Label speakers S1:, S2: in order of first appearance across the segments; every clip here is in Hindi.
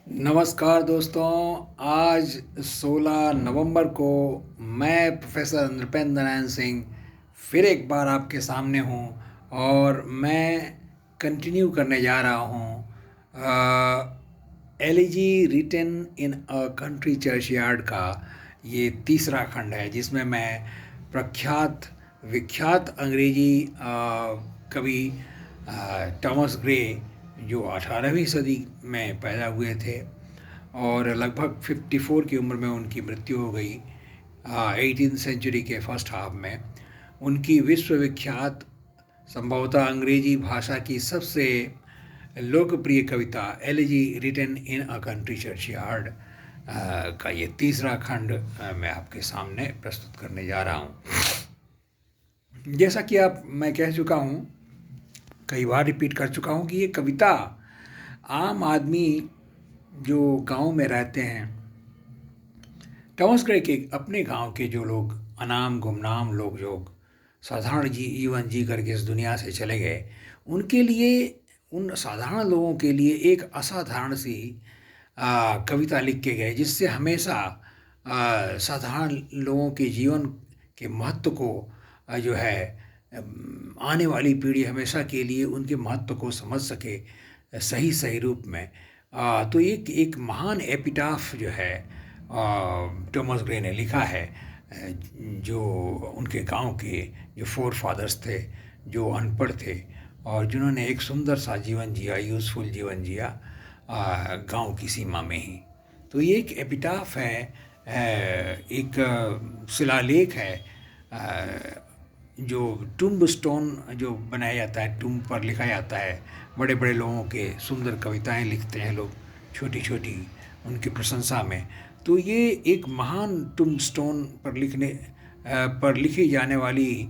S1: नमस्कार दोस्तों। आज 16 नवंबर को मैं प्रोफेसर नृपेंद्र नारायण सिंह फिर एक बार आपके सामने हूँ और मैं कंटिन्यू करने जा रहा हूँ elegy written in a country churchyard का ये तीसरा खंड है, जिसमें मैं प्रख्यात विख्यात अंग्रेजी कवि टॉमस ग्रे, जो 18वीं सदी में पैदा हुए थे और लगभग 54 की उम्र में उनकी मृत्यु हो गई 18th सेंचुरी के फर्स्ट हाफ में। उनकी विश्वविख्यात, संभवतः अंग्रेजी भाषा की सबसे लोकप्रिय कविता elegy written in a country churchyard का ये तीसरा खंड मैं आपके सामने प्रस्तुत करने जा रहा हूँ। जैसा कि मैं कह चुका हूँ, कई बार रिपीट कर चुका हूँ कि ये कविता आम आदमी जो गांव में रहते हैं, टॉमस ग्रे के अपने गांव के जो लोग अनाम गुमनाम लोग, जो साधारण जीवन जी करके इस दुनिया से चले गए, उनके लिए, उन साधारण लोगों के लिए एक असाधारण सी कविता लिख के गए, जिससे हमेशा साधारण लोगों के जीवन के महत्व को जो है आने वाली पीढ़ी हमेशा के लिए उनके महत्व को समझ सके सही सही रूप में। तो एक एक महान एपिटाफ जो है टॉमस ग्रे ने लिखा है, जो उनके गांव के जो फोर फादर्स थे, जो अनपढ़ थे और जिन्होंने एक सुंदर सा जीवन जिया, यूज़फुल जीवन जिया गांव की सीमा में ही। तो ये एक एपिटाफ है, एक शिलालेख है, जो टुम्ब स्टोन जो बनाया जाता है, टुम्ब पर लिखा जाता है। बड़े बड़े लोगों के सुंदर कविताएं लिखते हैं लोग, छोटी छोटी, उनकी प्रशंसा में। तो ये एक महान टुम्ब स्टोन पर पर लिखी जाने वाली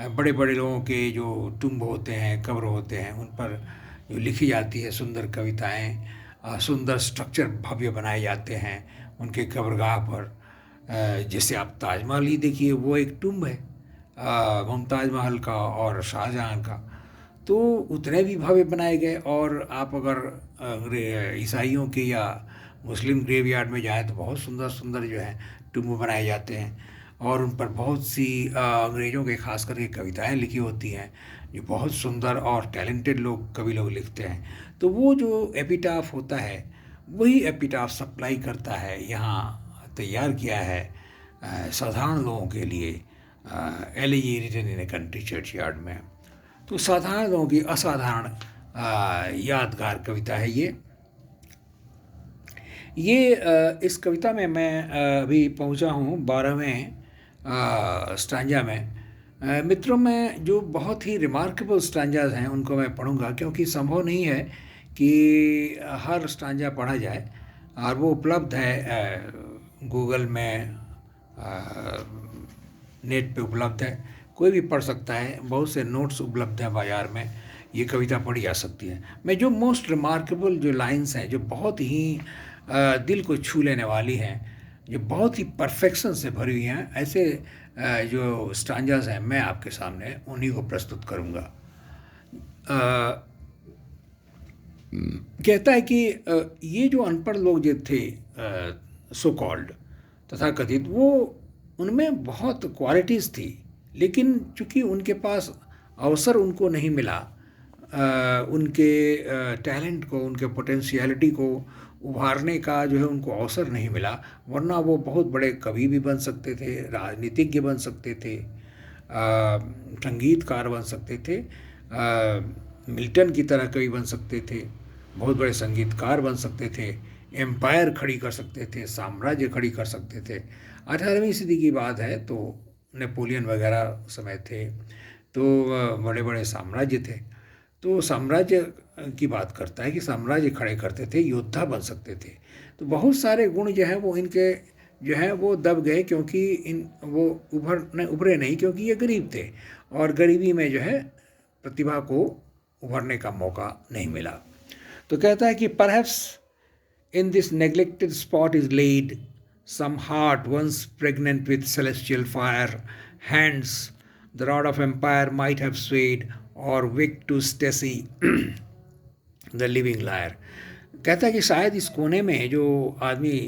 S1: बड़े बड़े लोगों के जो टुम्ब होते हैं, कब्र होते हैं, उन पर जो लिखी जाती है सुंदर कविताएं, सुंदर स्ट्रक्चर भव्य बनाए जाते हैं उनके कब्रगाह पर। जैसे आप ताजमहल ही देखिए, वो एक टुम्ब है मुमताज़ महल का और शाहजहाँ का। तो उतने भी भव्य बनाए गए। और आप अगर ईसाइयों के या मुस्लिम ग्रेवयार्ड में जाएं तो बहुत सुंदर सुंदर जो है टुम्ब बनाए जाते हैं और उन पर बहुत सी अंग्रेज़ों के खास करके कविताएं लिखी होती हैं, जो बहुत सुंदर और टैलेंटेड लोग, कवि लोग लिखते हैं। तो वो जो एपिटाफ होता है, वही एपिटाफ सप्लाई करता है, यहाँ तैयार किया है साधारण लोगों के लिए, elegy written in a country churchyard में। तो साधारण लोगों की असाधारण यादगार कविता है ये इस कविता में मैं अभी पहुंचा हूं 12वें स्टांजा में। मित्रों, मैं जो बहुत ही रिमार्केबल स्टांजाज हैं उनको मैं पढ़ूंगा, क्योंकि संभव नहीं है कि हर स्टांजा पढ़ा जाए। और वो उपलब्ध है गूगल में, नेट पे उपलब्ध है, कोई भी पढ़ सकता है। बहुत से नोट्स उपलब्ध हैं बाज़ार में, ये कविता पढ़ी जा सकती है। मैं जो मोस्ट रिमार्केबल जो लाइंस हैं, जो बहुत ही दिल को छू लेने वाली हैं, जो बहुत ही परफेक्शन से भरी हुई हैं, ऐसे जो स्टांजास हैं, मैं आपके सामने उन्हीं को प्रस्तुत करूँगा। कहता है कि ये जो अनपढ़ लोग जो थे, सो कॉल्ड तथा कथित, वो उनमें बहुत क्वालिटीज़ थी, लेकिन चूंकि उनके पास अवसर उनको नहीं मिला, उनके टैलेंट को, उनके पोटेंशियलिटी को उभारने का जो है उनको अवसर नहीं मिला, वरना वो बहुत बड़े कवि भी बन सकते थे, राजनीतिज्ञ बन सकते थे, संगीतकार बन सकते थे, मिल्टन की तरह कवि बन सकते थे, बहुत बड़े संगीतकार बन सकते थे, एम्पायर खड़ी कर सकते थे, साम्राज्य खड़ी कर सकते थे। 18वीं सदी की बात है, तो नेपोलियन वगैरह समय थे, तो बड़े बड़े साम्राज्य थे। तो साम्राज्य की बात करता है कि साम्राज्य खड़े करते थे, योद्धा बन सकते थे। तो बहुत सारे गुण जो हैं वो इनके जो हैं वो दब गए, क्योंकि वो उभरे नहीं, क्योंकि ये गरीब थे और गरीबी में जो है प्रतिभा को उभरने का मौका नहीं मिला। तो कहता है कि perhaps in this neglected spot is laid some heart once pregnant with celestial fire. Hands the rod of empire might have swayed, or wick to Stacy, the living lyre. कहता है कि शायद इस कोने में जो आदमी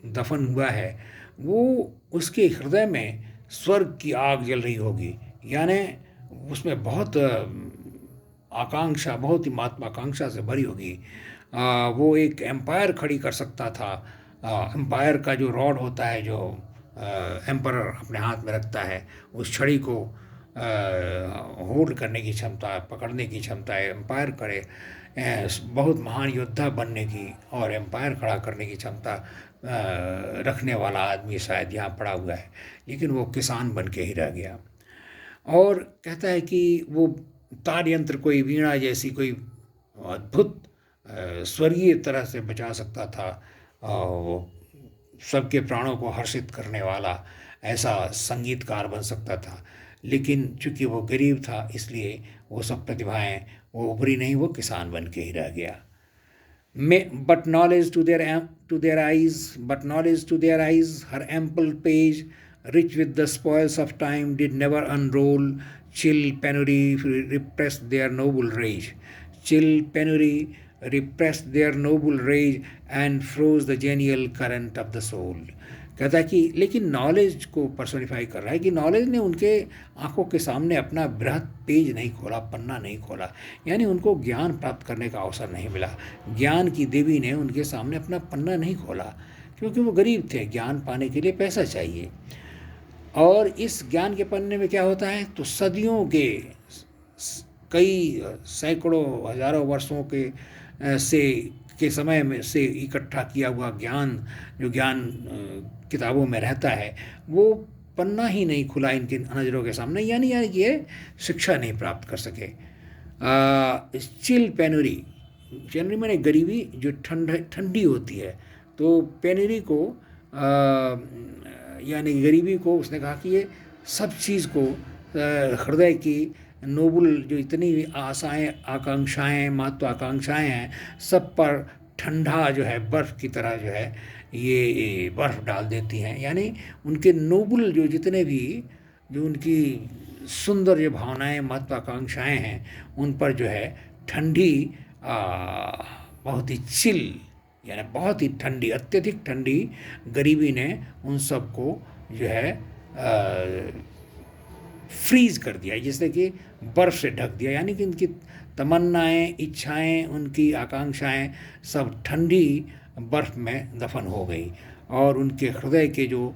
S1: दफन हुआ है वो उसके हृदय में स्वर्ग की आग जल रही होगी, यानी उसमें बहुत आकांक्षा, बहुत ही महत्वाकांक्षा से भरी होगी। वो एक एम्पायर खड़ी कर सकता था। एम्पायर का जो रॉड होता है, जो एम्परर अपने हाथ में रखता है, उस छड़ी को होल्ड करने की क्षमता, पकड़ने की क्षमता है एम्पायर करे। बहुत महान योद्धा बनने की और एम्पायर खड़ा करने की क्षमता रखने वाला आदमी शायद यहाँ पड़ा हुआ है, लेकिन वो किसान बन के ही रह गया। और कहता है कि वो तार यंत्र कोई वीणा जैसी कोई अद्भुत स्वर्गीय तरह से बचा सकता था, वो सबके प्राणों को हर्षित करने वाला ऐसा संगीतकार बन सकता था। लेकिन चूंकि वो गरीब था इसलिए वो सब प्रतिभाएं वो उभरी नहीं, वो किसान बन के ही रह गया। But knowledge to their eyes, her ample page, rich with the spoils of time, did never unroll. Chill penury repressed their noble rage. Chill penury repressed their noble rage and froze the genial current of the soul. कहता है कि लेकिन नॉलेज को पर्सोनिफाई कर रहा है कि नॉलेज ने उनके आंखों के सामने अपना बृहद पेज नहीं खोला, पन्ना नहीं खोला, यानी उनको ज्ञान प्राप्त करने का अवसर नहीं मिला। ज्ञान की देवी ने उनके सामने अपना पन्ना नहीं खोला, क्योंकि वो गरीब थे, ज्ञान पाने के लिए पैसा चाहिए। और इस ज्ञान के पन्ने में क्या होता है, तो सदियों के, कई सैकड़ों हजारों वर्षों के समय में से इकट्ठा किया हुआ ज्ञान, जो ज्ञान किताबों में रहता है, वो पन्ना ही नहीं खुला इनकी नज़रों के सामने, यानी ये शिक्षा नहीं प्राप्त कर सके। चिल पेनुरी, पेनुरी माने गरीबी जो ठंडी होती है, तो पेनुरी को यानी गरीबी को उसने कहा कि ये सब चीज़ को हृदय की नोबल जो इतनी आशाएं, आकांक्षाएं, महत्वाकांक्षाएं हैं, सब पर ठंडा जो है बर्फ़ की तरह जो है ये बर्फ़ डाल देती हैं। यानी उनके नोबल जो जितने भी जो उनकी सुंदर जो भावनाएं, महत्वाकांक्षाएं हैं, उन पर जो है ठंडी, बहुत ही चिल, यानी बहुत ही ठंडी, अत्यधिक ठंडी गरीबी ने उन सबको जो है फ्रीज कर दिया, जिससे कि बर्फ़ से ढक दिया। यानी कि उनकी तमन्नाएं, इच्छाएं, उनकी आकांक्षाएं सब ठंडी बर्फ़ में दफन हो गई, और उनके हृदय के जो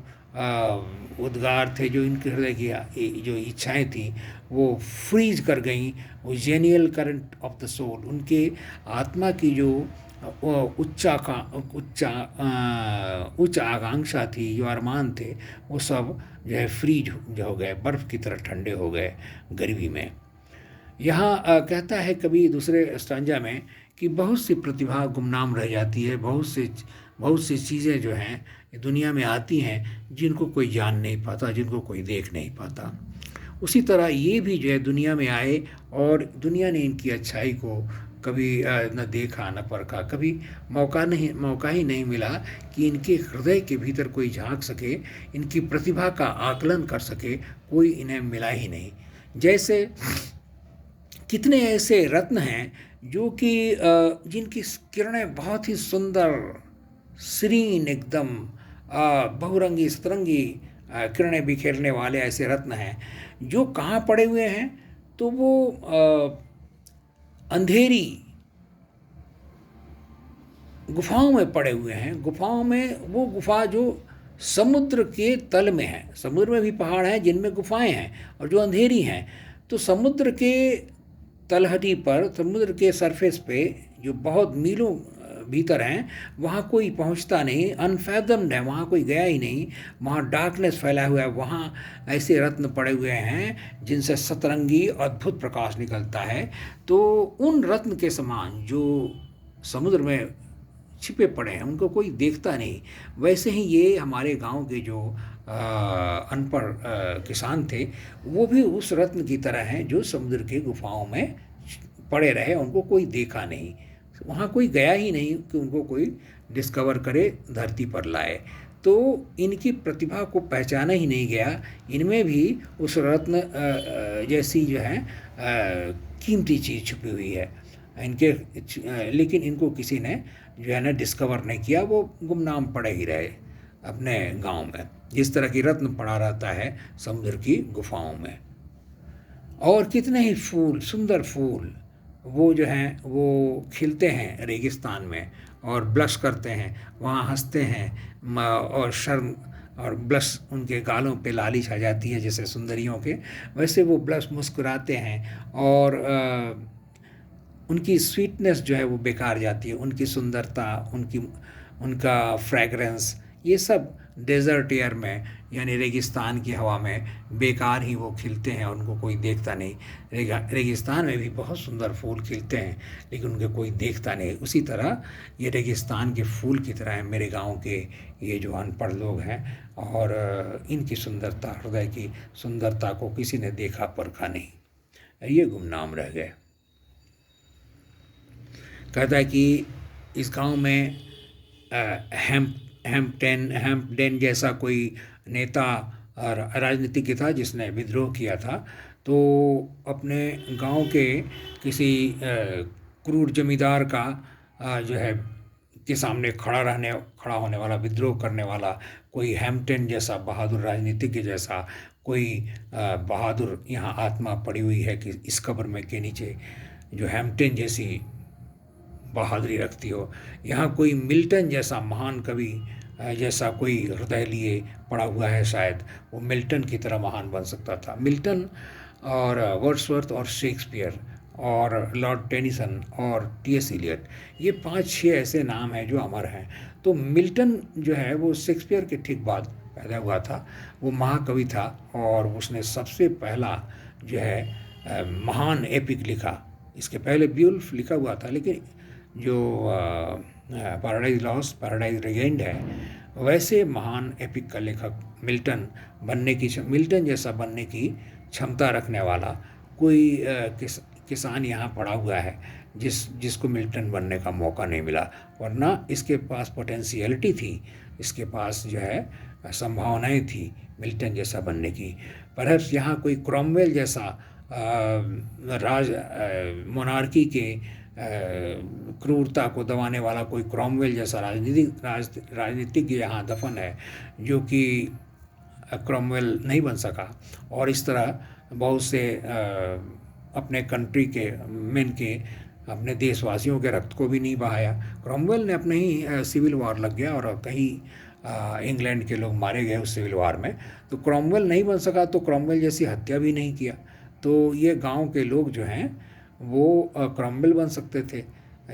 S1: उद्गार थे, जो इनके हृदय की जो इच्छाएं थी, वो फ्रीज कर गई। वो genial current of the soul, उनके आत्मा की जो उच्च आकांक्षा थी, जो अरमान थे, वो सब जो है फ्रीज हो गए, बर्फ़ की तरह ठंडे हो गए गरीबी में। यहाँ कहता है कभी दूसरे स्टांजा में कि बहुत सी प्रतिभा गुमनाम रह जाती है, बहुत सी चीज़ें जो हैं दुनिया में आती हैं जिनको कोई जान नहीं पाता, जिनको कोई देख नहीं पाता। उसी तरह ये भी जो है दुनिया में आए और दुनिया ने इनकी अच्छाई को कभी न देखा न परखा, कभी मौका ही नहीं मिला कि इनके हृदय के भीतर कोई झांक सके, इनकी प्रतिभा का आकलन कर सके, कोई इन्हें मिला ही नहीं। जैसे कितने ऐसे रत्न हैं जो कि जिनकी किरणें बहुत ही सुंदर, सीरीन, एकदम बहुरंगी, सतरंगी किरणें बिखेरने वाले ऐसे रत्न हैं, जो कहाँ पड़े हुए हैं, तो वो अंधेरी गुफाओं में पड़े हुए हैं। गुफाओं में, वो गुफा जो समुद्र के तल में है, समुद्र में भी पहाड़ हैं जिनमें गुफाएं हैं और जो अंधेरी हैं, तो समुद्र के तलहटी पर, समुद्र के सरफेस पे जो बहुत मीलों भीतर हैं, वहाँ कोई पहुँचता नहीं, अनफैथम्ड है, वहाँ कोई गया ही नहीं, वहाँ डार्कनेस फैला हुआ है, वहाँ ऐसे रत्न पड़े हुए हैं जिनसे सतरंगी अद्भुत प्रकाश निकलता है। तो उन रत्न के समान जो समुद्र में छिपे पड़े हैं, उनको कोई देखता नहीं, वैसे ही ये हमारे गांव के जो अनपढ़ किसान थे, वो भी उस रत्न की तरह हैं जो समुद्र के गुफाओं में पड़े रहे, उनको कोई देखा नहीं, वहाँ कोई गया ही नहीं कि उनको कोई डिस्कवर करे, धरती पर लाए। तो इनकी प्रतिभा को पहचाना ही नहीं गया, इनमें भी उस रत्न जैसी जो है कीमती चीज़ छुपी हुई है। लेकिन इनको किसी ने जो है ना डिस्कवर नहीं किया, वो गुमनाम पड़े ही रहे अपने गांव में, जिस तरह की रत्न पड़ा रहता है समुद्र की गुफाओं में। और कितने ही फूल, सुंदर फूल वो जो हैं वो खिलते हैं रेगिस्तान में, और ब्लश करते हैं, वहाँ हंसते हैं, और शर्म और ब्लश, उनके गालों पे लाली छा जाती है जैसे सुंदरियों के, वैसे वो ब्लश मुस्कुराते हैं, और उनकी स्वीटनेस जो है वो बेकार जाती है, उनकी सुंदरता, उनका फ्रेगरेंस, ये सब डेजर्ट एयर में यानी रेगिस्तान की हवा में बेकार ही वो खिलते हैं, उनको कोई देखता नहीं। रेगिस्तान में भी बहुत सुंदर फूल खिलते हैं, लेकिन उनको कोई देखता नहीं। उसी तरह ये रेगिस्तान के फूल की तरह है मेरे गांव के ये जो अनपढ़ लोग हैं, और इनकी सुंदरता, हृदय की सुंदरता को किसी ने देखा परखा नहीं, ये गुमनाम रह गए। कहता है कि इस गांव में हेम्पडेन जैसा कोई नेता और राजनीतिज्ञ था जिसने विद्रोह किया था, तो अपने गांव के किसी क्रूर जमींदार का जो है के सामने खड़ा होने वाला, विद्रोह करने वाला कोई हेम्पटेन जैसा बहादुर राजनीतिज्ञ जैसा कोई बहादुर यहाँ आत्मा पड़ी हुई है कि इस कब्र में के नीचे जो हेम्पटेन जैसी बहादुरी रखती हो। यहाँ कोई मिल्टन जैसा महान कवि जैसा कोई हृदय लिए पड़ा हुआ है, शायद वो मिल्टन की तरह महान बन सकता था। मिल्टन और वर्ड्सवर्थ और शेक्सपियर और लॉर्ड टेनिसन और टी.एस. इलियट, ये 5-6 ऐसे नाम हैं जो अमर हैं। तो मिल्टन जो है वो शेक्सपियर के ठीक बाद पैदा हुआ था, वो महाकवि था, और उसने सबसे पहला जो है महान एपिक लिखा। इसके पहले बियुल्फ लिखा हुआ था, लेकिन जो पैराडाइज लॉस्ट, पैराडाइज रिगेन्ड है, वैसे महान एपिक का लेखक मिल्टन जैसा बनने की क्षमता रखने वाला कोई किसान यहाँ पड़ा हुआ है जिसको मिल्टन बनने का मौका नहीं मिला, वरना इसके पास पोटेंशियलिटी थी, इसके पास जो है संभावनाएं थी मिल्टन जैसा बनने की। परहैप्स यहाँ कोई क्रॉमवेल जैसा मोनार्की के क्रूरता को दबाने वाला कोई क्रॉमवेल जैसा राजनीतिज्ञ यहाँ दफन है, जो कि क्रॉमवेल नहीं बन सका, और इस तरह बहुत से अपने कंट्री के मेन के, अपने देशवासियों के रक्त को भी नहीं बहाया। क्रॉमवेल ने अपने ही सिविल वॉर लग गया और कहीं इंग्लैंड के लोग मारे गए उस सिविल वॉर में, तो क्रॉमवेल नहीं बन सका, तो क्रॉमवेल जैसी हत्या भी नहीं किया। तो ये गांव के लोग जो हैं वो क्रॉमवेल बन सकते थे,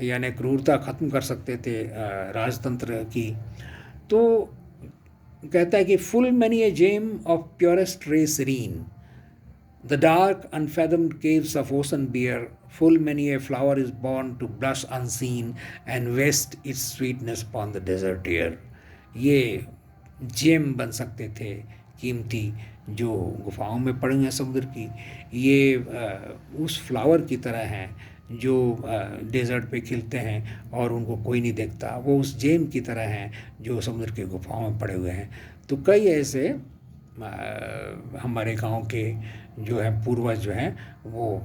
S1: यानी क्रूरता ख़त्म कर सकते थे राजतंत्र की। तो कहता है कि full many a gem of purest ray serene, the dark unfathomed caves of ocean bear, full many a flower is born to blush unseen and waste its sweetness upon the desert air. ये जेम बन सकते थे कीमती, जो गुफाओं में पड़े हुए हैं समुद्र की, ये उस फ्लावर की तरह हैं जो डेजर्ट पे खिलते हैं और उनको कोई नहीं देखता, वो उस जेम की तरह हैं जो समुद्र की गुफाओं में पड़े हुए हैं। तो कई ऐसे हमारे गांव के जो है पूर्वज जो हैं वो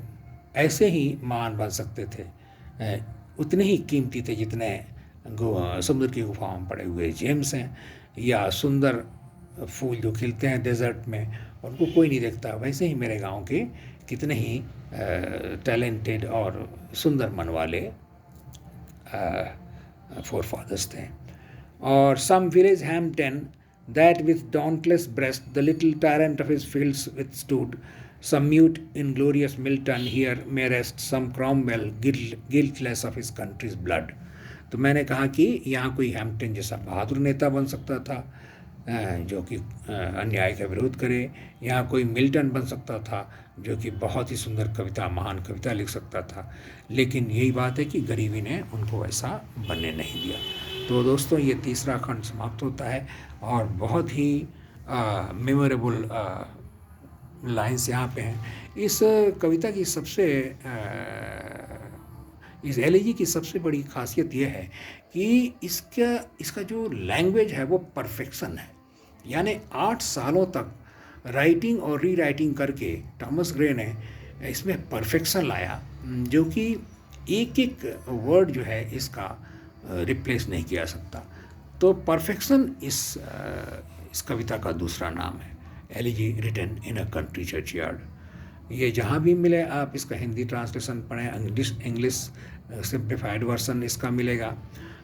S1: ऐसे ही महान बन सकते थे, उतने ही कीमती थे जितने समुद्र की गुफाओं में पड़े हुए जेम्स हैं, या सुंदर फूल जो खिलते हैं डेजर्ट में उनको कोई नहीं देखता। वैसे ही मेरे गांव के कितने ही टैलेंटेड और सुंदर मन वाले फोर फादर्स थे। और some village Hampden that with dauntless breast the little tyrant of his fields withstood, some mute inglorious Milton here may rest, some Cromwell guiltless of his country's blood. तो मैंने कहा कि यहाँ कोई हैम्पटन जैसा बहादुर नेता बन सकता था जो कि अन्याय का विरोध करे, यहाँ कोई मिल्टन बन सकता था जो कि बहुत ही सुंदर कविता, महान कविता लिख सकता था, लेकिन यही बात है कि गरीबी ने उनको ऐसा बनने नहीं दिया। तो दोस्तों ये तीसरा खंड समाप्त होता है और बहुत ही मेमोरेबल लाइन्स यहाँ पे हैं। इस कविता की इस एलिजी की सबसे बड़ी खासियत यह है कि इसका जो लैंग्वेज है वो परफेक्शन है, यानी 8 सालों तक राइटिंग और री राइटिंग करके थॉमस ग्रे ने इसमें परफेक्शन लाया, जो कि एक एक वर्ड जो है इसका रिप्लेस नहीं किया जा सकता। तो परफेक्शन इस कविता का दूसरा नाम है, elegy written in a country churchyard. ये जहाँ भी मिले आप इसका हिंदी ट्रांसलेशन पढ़ें, इंग्लिश सिंप्लीफाइड वर्सन इसका मिलेगा,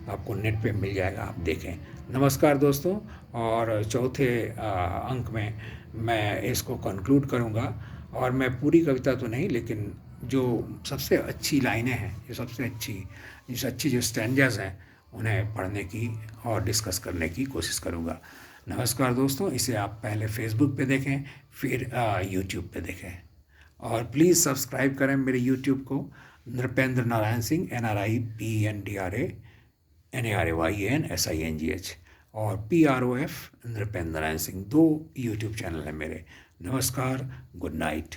S1: आपको नेट पे मिल जाएगा, आप देखें। नमस्कार दोस्तों, और चौथे अंक में मैं इसको कंक्लूड करूँगा, और मैं पूरी कविता तो नहीं, लेकिन जो सबसे अच्छी लाइनें हैं, जो अच्छी जो स्टैंजास हैं, उन्हें पढ़ने की और डिस्कस करने की कोशिश करूँगा। नमस्कार दोस्तों, इसे आप पहले फेसबुक पे देखें, फिर यूट्यूब पे देखें, और प्लीज़ सब्सक्राइब करें मेरे यूट्यूब को, नृपेंद्र नारायण सिंह, NRIPENDRANARAYNSINGH, और PROF Nripendra Narayan Singh, 2 YouTube channel हैं मेरे। नमस्कार, गुड नाइट।